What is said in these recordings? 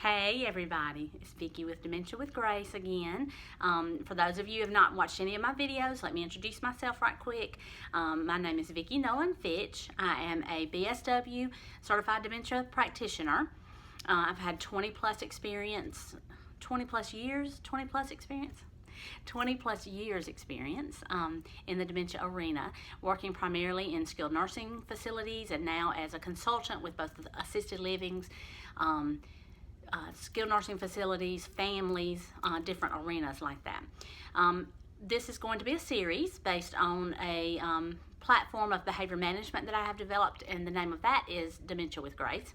Hey everybody, it's Vicki with Dementia with Grace again. For those of you who have not watched any of my videos, let me introduce myself right quick. My name is Vicki Nolan Fitch. I am a BSW certified dementia practitioner. I've had 20 plus years experience in the dementia arena, working primarily in skilled nursing facilities and now as a consultant with both assisted livings, skilled nursing facilities, families, different arenas like that. This is going to be a series based on a platform of behavior management that I have developed, and the name of that is Dementia with Grace.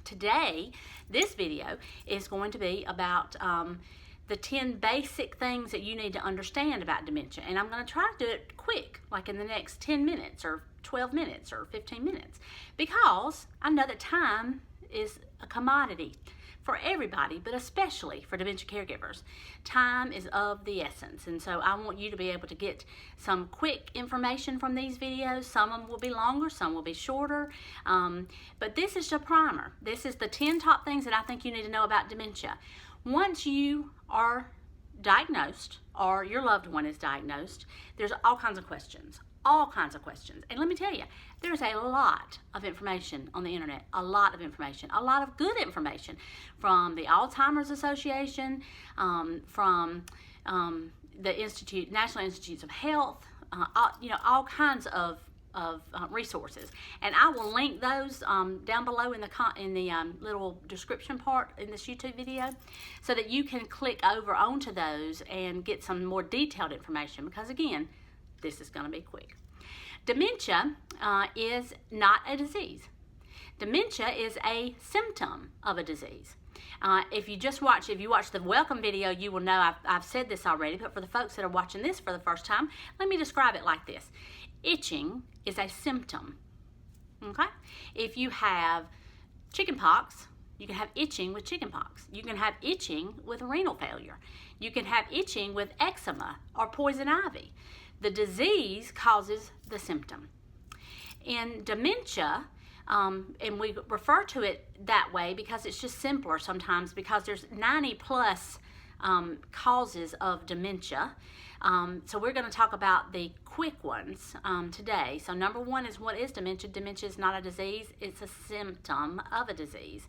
Today, this video is going to be about the 10 basic things that you need to understand about dementia, and I'm going to try to do it quick, like in the next 10 minutes or 12 minutes or 15 minutes, because I know that time is a commodity for everybody, but especially for dementia caregivers. Time is of the essence, and so I want you to be able to get some quick information from these videos. Some of them will be longer, some will be shorter, but this is a primer. This is the 10 top things that I think you need to know about dementia. Once you are diagnosed or your loved one is diagnosed, there's all kinds of questions. And let me tell you, there's a lot of information on the internet, a lot of good information from the Alzheimer's Association, from the National Institutes of Health, all kinds of resources, and I will link those down below in the little description part in this YouTube video, so that you can click over onto those and get some more detailed information, because again, this is going to be quick. Dementia is not a disease. Dementia is a symptom of a disease. If you watch the welcome video, you will know I've said this already, but for the folks that are watching this for the first time, let me describe it like this. Itching is a symptom. Okay? If you have chicken pox, you can have itching with chicken pox. You can have itching with renal failure. You can have itching with eczema or poison ivy. The disease causes the symptom. In dementia, and we refer to it that way because it's just simpler sometimes, because there's 90 plus causes of dementia. So we're going to talk about the quick ones today. So number one is, what is dementia? Dementia is not a disease. It's a symptom of a disease.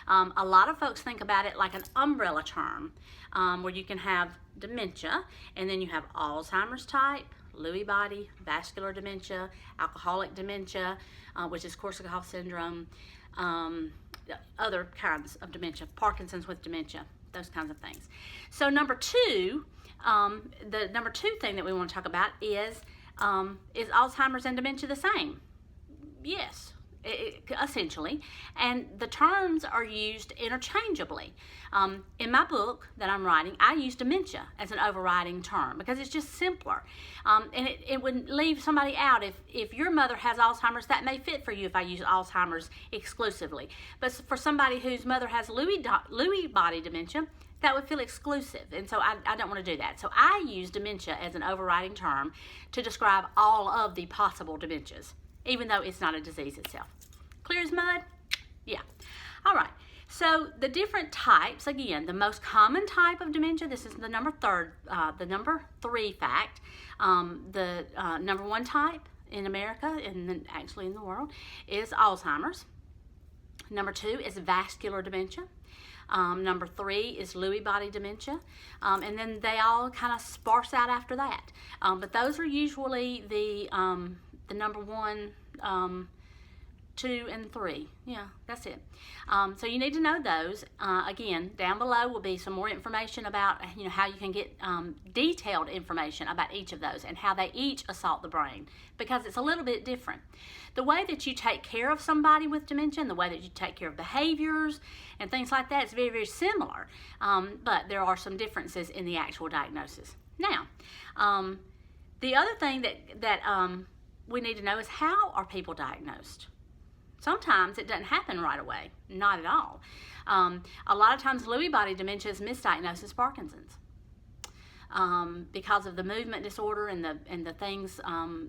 A lot of folks think about it like an umbrella term, where you can have dementia and then you have Alzheimer's type, Lewy-Body, vascular dementia, alcoholic dementia, which is Korsakoff syndrome, other kinds of dementia, Parkinson's with dementia, those kinds of things. So number two, the number two thing that we want to talk about is Alzheimer's and dementia the same? Yes, essentially, and the terms are used interchangeably. In my book that I'm writing, I use dementia as an overriding term because it's just simpler, and it would leave somebody out. If your mother has Alzheimer's, that may fit for you if I use Alzheimer's exclusively, but for somebody whose mother has Lewy-Body dementia, that would feel exclusive, and so I don't want to do that. So I use dementia as an overriding term to describe all of the possible dementias, even though it's not a disease itself. Clear as mud? Yeah. All right. So the different types, again, the most common type of dementia, this is the number three fact. The number one type in America, and then actually in the world, is Alzheimer's. Number two is vascular dementia. Number three is Lewy-Body dementia, and then they all kind of sparse out after that. But those are usually the number one, 2, and 3. Yeah, that's it. So you need to know those. Again, down below will be some more information about how you can get detailed information about each of those and how they each assault the brain, because it's a little bit different. The way that you take care of somebody with dementia and the way that you take care of behaviors and things like that is very, very similar, but there are some differences in the actual diagnosis. Now, the other thing that we need to know is, how are people diagnosed? Sometimes it doesn't happen right away, not at all. A lot of times Lewy-Body dementia is misdiagnosed as Parkinson's because of the movement disorder and the things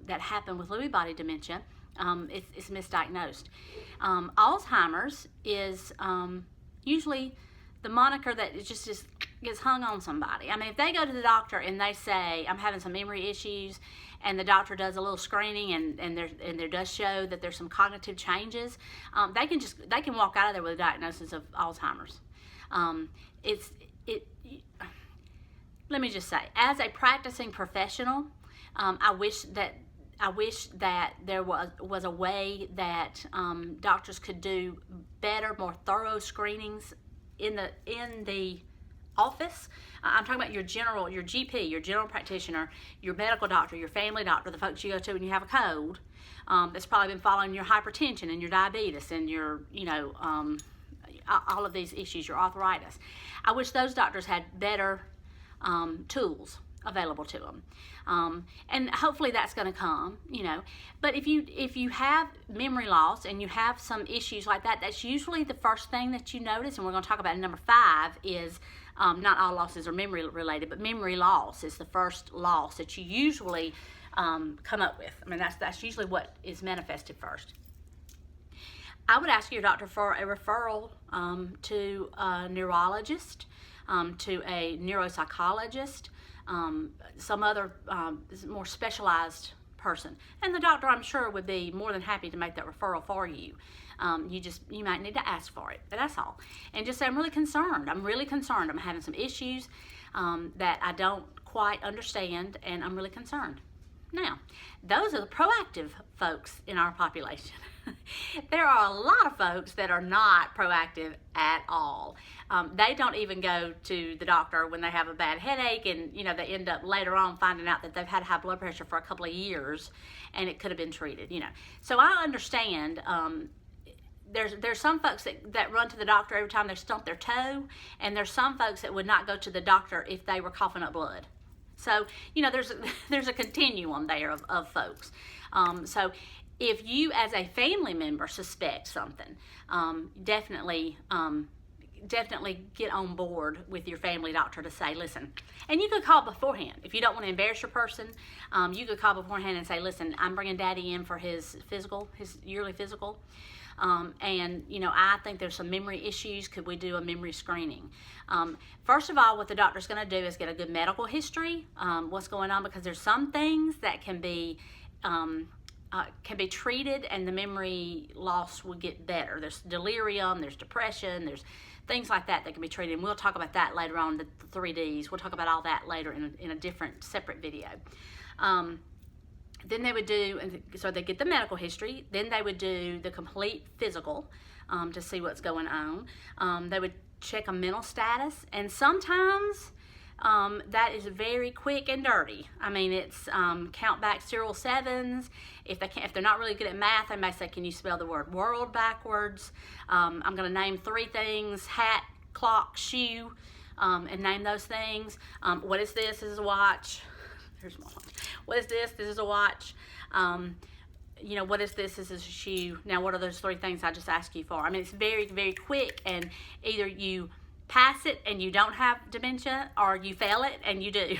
that happen with Lewy-Body dementia. It's misdiagnosed. Alzheimer's is usually the moniker that is just gets hung on somebody. I mean, if they go to the doctor and they say, I'm having some memory issues, and the doctor does a little screening and there does show that there's some cognitive changes, they can walk out of there with a diagnosis of Alzheimer's. Let me just say, as a practicing professional, I wish that there was a way that doctors could do better, more thorough screenings in the office. I'm talking about your GP, your general practitioner, your medical doctor, your family doctor, the folks you go to when you have a cold. That's probably been following your hypertension and your diabetes and your, all of these issues, your arthritis. I wish those doctors had better tools available to them, and hopefully that's going to come, but if you have memory loss and you have some issues like that, that's usually the first thing that you notice. And we're going to talk about number 5 is not all losses are memory related, but memory loss is the first loss that you usually come up with. I mean, that's usually what is manifested first. I would ask your doctor for a referral to a neurologist, to a neuropsychologist, some other more specialized person. And the doctor, I'm sure, would be more than happy to make that referral for you. You might need to ask for it, but that's all. And just say, I'm really concerned. I'm having some issues that I don't quite understand, and I'm really concerned. Now, those are the proactive folks in our population. There are a lot of folks that are not proactive at all. They don't even go to the doctor when they have a bad headache, and they end up later on finding out that they've had high blood pressure for a couple of years and it could have been treated. So I understand there's some folks that run to the doctor every time they stump their toe, and there's some folks that would not go to the doctor if they were coughing up blood. So there's a continuum there of folks. So if you as a family member suspect something, definitely get on board with your family doctor to say, listen, and you could call beforehand. If you don't want to embarrass your person, you could call beforehand and say, listen, I'm bringing Daddy in for his yearly physical. And I think there's some memory issues. Could we do a memory screening? First of all, what the doctor's going to do is get a good medical history, what's going on, because there's some things that can be treated and the memory loss will get better. There's delirium, there's depression, there's things like that can be treated. And we'll talk about that later on, the 3Ds. We'll talk about all that later in a different, separate video. Then they would do, so they get the medical history, then they would do the complete physical to see what's going on. They would check a mental status, and sometimes that is very quick and dirty. I mean, it's count back serial sevens. If they're not really good at math, they may say, can you spell the word world backwards? I'm going to name 3 things: hat, clock, shoe, and name those things. What is this? This is a watch. Here's my watch. What is this? This is a watch. What is this? This is a shoe. Now, what are those 3 things I just asked you for? I mean, it's very, very quick, and either you pass it and you don't have dementia, or you fail it and you do,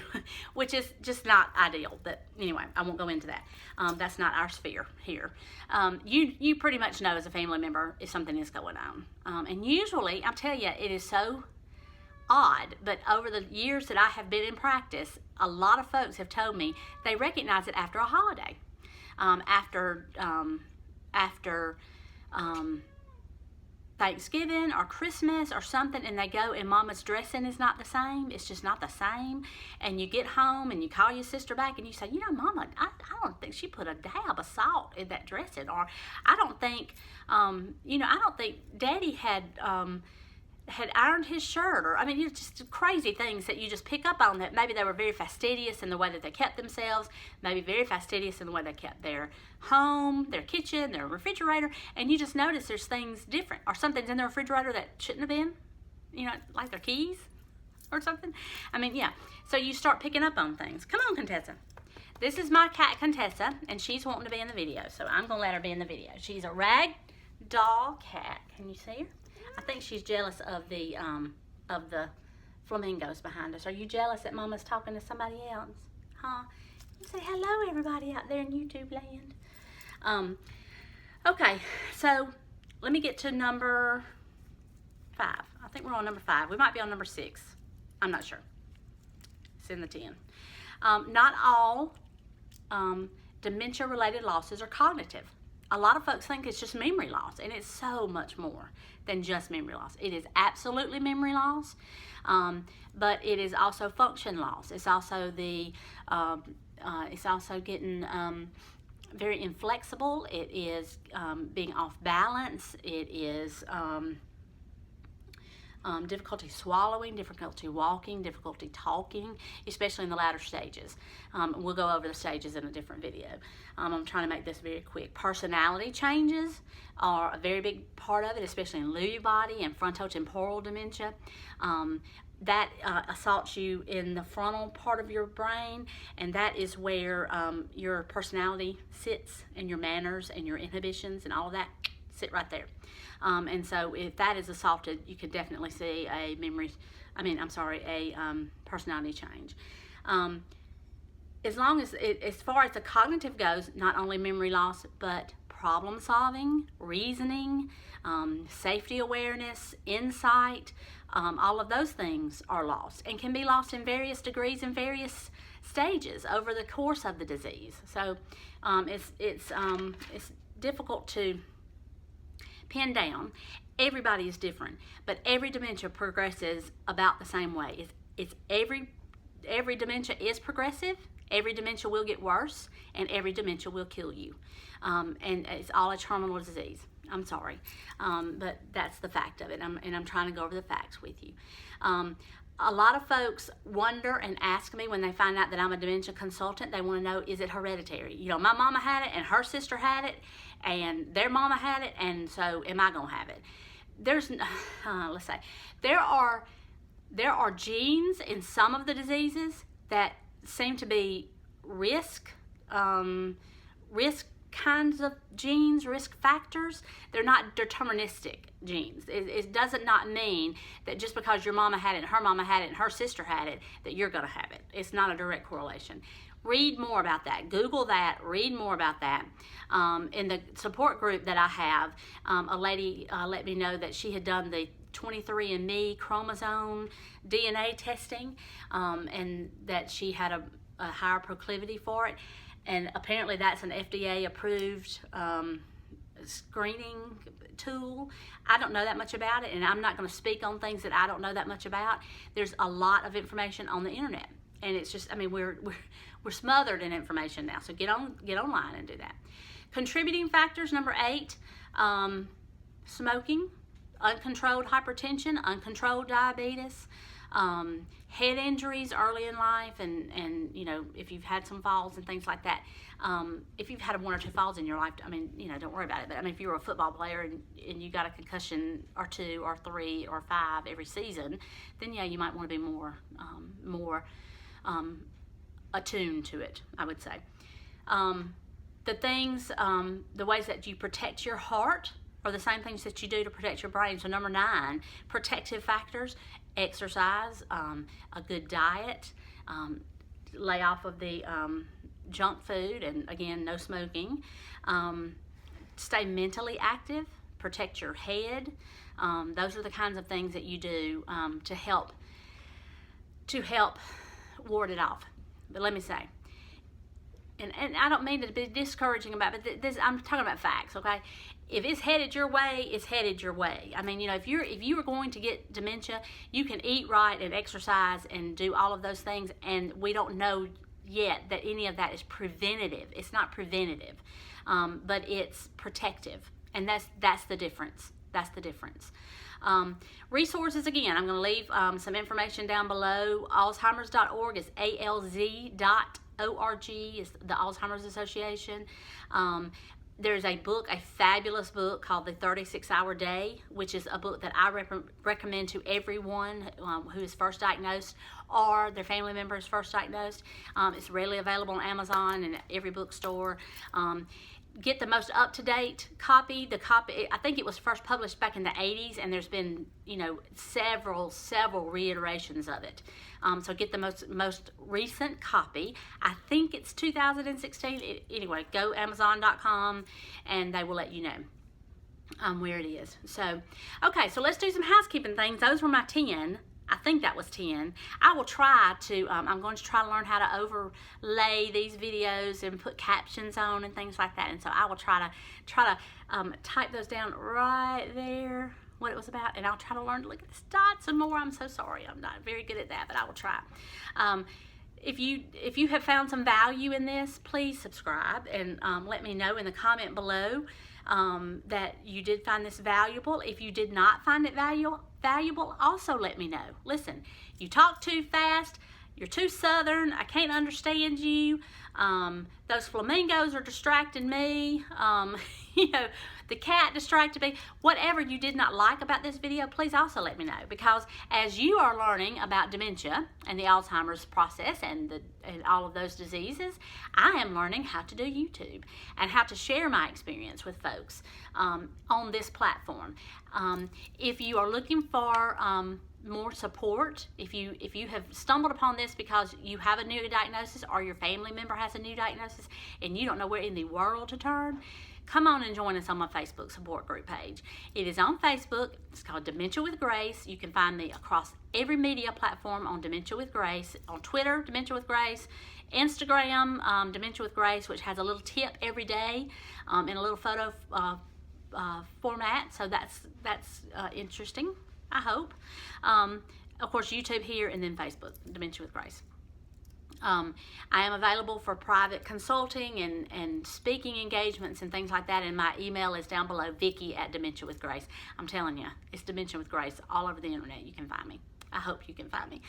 which is just not ideal. But anyway, I won't go into that. That's not our sphere here. You pretty much know as a family member if something is going on. And usually, I'll tell you, it is so odd, but over the years that I have been in practice, a lot of folks have told me they recognize it after a holiday, after Thanksgiving or Christmas or something, and they go and Mama's dressing is not the same. It's just not the same. And you get home and you call your sister back and you say, Mama, I don't think she put a dab of salt in that dressing, or I don't think Daddy had ironed his shirt, or it's just crazy things that you just pick up on, that maybe they were very fastidious in the way that they kept themselves, maybe very fastidious in the way they kept their home, their kitchen, their refrigerator, and you just notice there's things different, or something's in the refrigerator that shouldn't have been, like their keys or something. So you start picking up on things. Come on, Contessa. This is my cat, Contessa, and she's wanting to be in the video, so I'm going to let her be in the video. She's a rag doll cat. Can you see her? I think she's jealous of the flamingos behind us. Are you jealous that Mama's talking to somebody else? Huh? You say hello, everybody out there in YouTube land. Okay, so let me get to number 5. I think we're on number 5. We might be on number 6. I'm not sure. It's in the 10. Not all dementia-related losses are cognitive. A lot of folks think it's just memory loss, and it's so much more than just memory loss. It is absolutely memory loss, but it is also function loss. It's also getting very inflexible. It is being off balance. It is difficulty swallowing, difficulty walking, difficulty talking, especially in the latter stages. We'll go over the stages in a different video. I'm trying to make this very quick. Personality changes are a very big part of it, especially in Lewy-Body and frontal-temporal dementia. That assaults you in the frontal part of your brain, and that is where your personality sits, and your manners and your inhibitions and all of that sit right there. And so if that is assaulted, you could definitely see a personality change. As far as the cognitive goes, not only memory loss, but problem solving, reasoning, safety awareness, insight, all of those things are lost and can be lost in various degrees and various stages over the course of the disease. So it's difficult to pin down. Everybody is different, but every dementia progresses about the same way. Every dementia is progressive. Every dementia will get worse, and every dementia will kill you. And it's all a terminal disease. I'm sorry, but that's the fact of it. And I'm trying to go over the facts with you. A lot of folks wonder and ask me when they find out that I'm a dementia consultant, they want to know, is it hereditary? You know, my mama had it, and her sister had it, and their mama had it, and so am I gonna have it? Let's say, there are genes in some of the diseases that seem to be risk kinds of genes, risk factors. They're not deterministic genes. It does not mean that just because your mama had it, and her mama had it, and her sister had it, that you're gonna have it. It's not a direct correlation. Read more about that. Google that. Read more about that. In the support group that I have, a lady let me know that she had done the 23andMe chromosome DNA testing, and that she had a higher proclivity for it. And apparently that's an FDA-approved screening tool. I don't know that much about it, and I'm not going to speak on things that I don't know that much about. There's a lot of information on the internet, and it's just, I mean, we're smothered in information now. So get online and do that. Contributing factors, number 8, smoking, uncontrolled hypertension, uncontrolled diabetes, head injuries early in life, and you know, if you've had some falls and things like that. If you've had 1 or 2 falls in your life, I mean, you know, don't worry about it. But I mean, if you were a football player and you got a concussion or 2 or 3 or 5 every season, then yeah, you might want to be more attuned to it, I would say. The ways that you protect your heart are the same things that you do to protect your brain. So number 9, protective factors: exercise, a good diet, lay off of the junk food, and again, no smoking. Stay mentally active, protect your head. Those are the kinds of things that you do to help ward it off. But let me say, and I don't mean to be discouraging about it, but I'm talking about facts, okay? If it's headed your way, it's headed your way. I mean, you know, if you are going to get dementia, you can eat right and exercise and do all of those things, and we don't know yet that any of that is preventative. It's not preventative, but it's protective, and that's the difference. That's the difference. Resources, again, I'm going to leave some information down below. Alzheimer's.org is ALZ.org, is the Alzheimer's Association. There's a book, a fabulous book called The 36-Hour Day, which is a book that I recommend to everyone who is first diagnosed or their family member is first diagnosed. It's readily available on Amazon and every bookstore. Get the most up-to-date copy. The copy, I think it was first published back in the 80s, and there's been, you know, several reiterations of it. So get the most recent copy. I think it's 2016. Anyway, go Amazon.com, and they will let you know. where it is. So, okay, so let's do some housekeeping things. Those were my 10. I think that was 10. I will try to, I'm going to try to learn how to overlay these videos and put captions on and things like that. And so I will try to type those down right there, what it was about, and I'll try to learn to look at the dots some more. I'm so sorry. I'm not very good at that, but I will try. If you have found some value in this, please subscribe and let me know in the comment below that you did find this valuable. If you did not find it valuable, also let me know. Listen, you talk too fast, you're too southern, I can't understand you, those flamingos are distracting me, you know, the cat distracted me. Whatever you did not like about this video, please also let me know, because as you are learning about dementia and the Alzheimer's process and all of those diseases, I am learning how to do YouTube and how to share my experience with folks on this platform. If you are looking for more support, if you have stumbled upon this because you have a new diagnosis or your family member has a new diagnosis and you don't know where in the world to turn, come on and join us on my Facebook support group page. It is on Facebook. It's called Dementia with Grace. You can find me across every media platform on Dementia with Grace, on Twitter, Dementia with Grace, Instagram, Dementia with Grace, which has a little tip every day in a little photo format. So that's interesting, I hope. Of course, YouTube here, and then Facebook, Dementia with Grace. I am available for private consulting and speaking engagements and things like that, and my email is down below, Vicky@Dementia with Grace. I'm telling you, it's Dementia with Grace all over the internet. You can find me. I hope you can find me.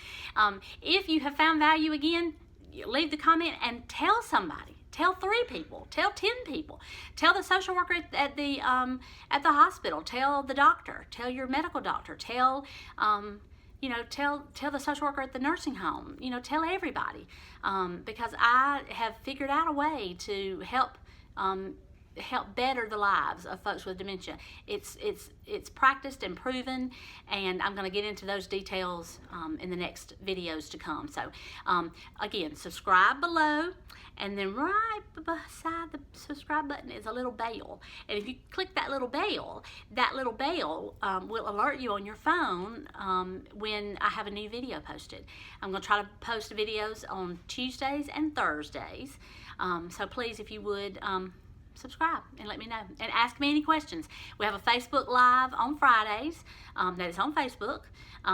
If you have found value, again, leave the comment and tell somebody. Tell 3 people. Tell 10 people. Tell the social worker at the hospital. Tell the doctor. Tell your medical doctor. Tell tell the social worker at the nursing home. Tell everybody, because I have figured out a way to help better the lives of folks with dementia. It's practiced and proven, and I'm going to get into those details in the next videos to come. So again, subscribe below, and then right beside the subscribe button is a little bell, and if you click that little bell will alert you on your phone when I have a new video posted. I'm going to try to post videos on Tuesdays and Thursdays, so please, if you would, subscribe and let me know and ask me any questions. We have a Facebook Live on Fridays that is on Facebook,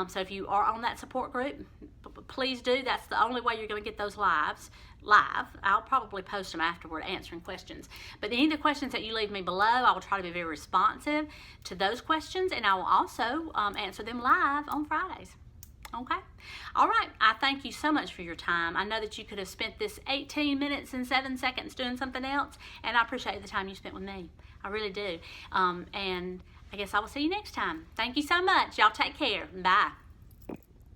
so if you are on that support group, please do. That's the only way you're going to get those live. I'll probably post them afterward answering questions, but any of the questions that you leave me below, I will try to be very responsive to those questions, and I will also answer them live on Fridays. Okay? All right. I thank you so much for your time. I know that you could have spent this 18 minutes and 7 seconds doing something else, and I appreciate the time you spent with me. I really do. And I guess I will see you next time. Thank you so much. Y'all take care. Bye.